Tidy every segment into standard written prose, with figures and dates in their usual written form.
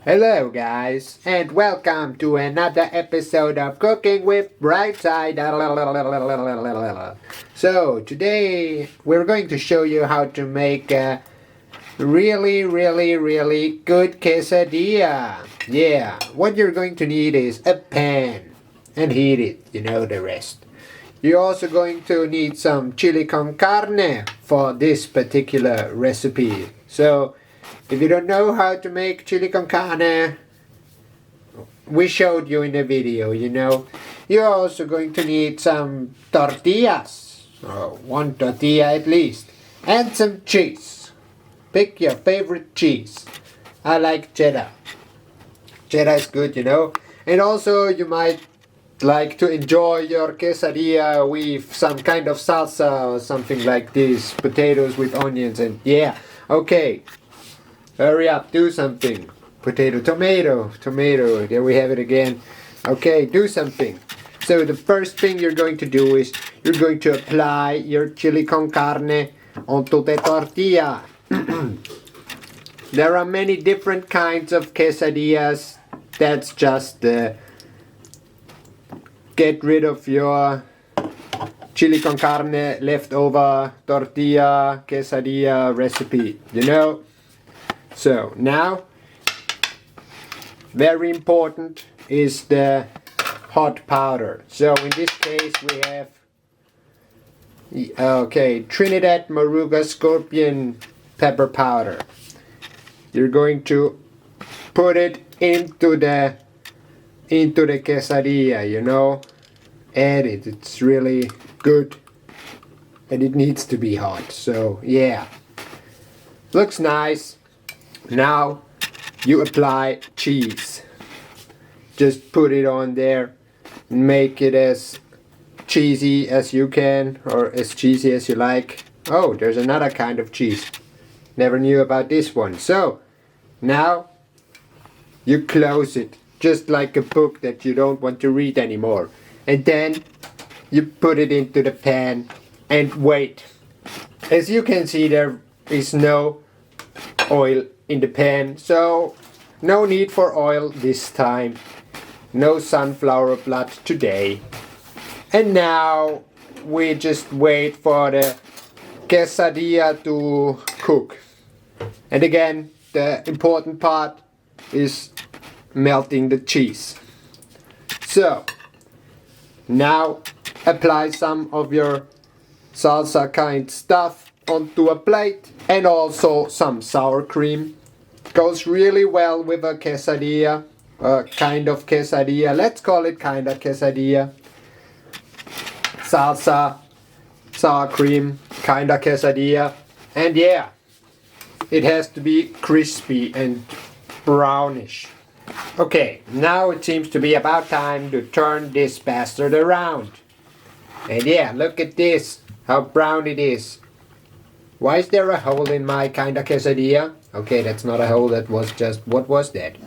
Hello guys, and welcome to another episode of Cooking with Brightsider. So today we're going to show you how to make a really good quesadilla. Yeah, what you're going to need is a pan and heat it, you know the rest. You're also going to need some chili con carne for this particular recipe. So if you don't know how to make chili con carne, we showed you in the video, you know. You're also going to need some tortillas, or one tortilla at least, and some cheese. Pick your favorite cheese. I like cheddar. Cheddar is good, you know. And also you might like to enjoy your quesadilla with some kind of salsa or something like this. Potatoes with onions and yeah. Okay. Hurry up, do something. Tomato, there we have it again. Okay, do something. So the first thing you're going to do is you're going to apply your chili con carne onto the tortilla. There are many different kinds of quesadillas. That's just get rid of your chili con carne leftover tortilla quesadilla recipe, you know. So now, very important is the hot powder. So in this case we have, Trinidad Moruga Scorpion pepper powder. You're going to put it into the quesadilla, you know. Add it, it's really good. And it needs to be hot, so yeah. Looks nice. Now you apply cheese. Just put it on there. Make it as cheesy as you can, or as cheesy as you like. Oh, there's another kind of cheese. Never knew about this one. So now you close it, just like a book that you don't want to read anymore. And then you put it into the pan and wait. As you can see, there is no oil in the pan, so no need for oil this time. No sunflower blood today. And now we just wait for the quesadilla to cook. And again, the important part is melting the cheese. So now apply some of your salsa kind stuff onto a plate, and also some sour cream. Goes really well with a quesadilla, kind of quesadilla. Let's call it kind of quesadilla. Salsa, sour cream, kind of quesadilla. And yeah, it has to be crispy and brownish. Okay, now it seems to be about time to turn this bastard around. And yeah, look at this, how brown it is. Why is there a hole in my kind of quesadilla? Okay, that's not a hole, that was just, what was that?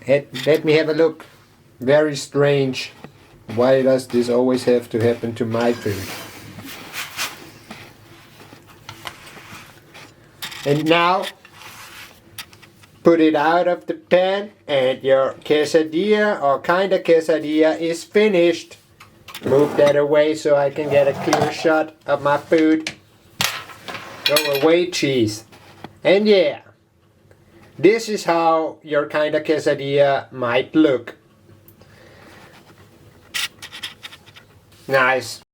Let me have a look. Very strange. Why does this always have to happen to my food? And now, put it out of the pan and your quesadilla or kind of quesadilla is finished. Move that away so I can get a clear shot of my food. Go away, cheese. And yeah, this is how your kind of quesadilla might look. Nice.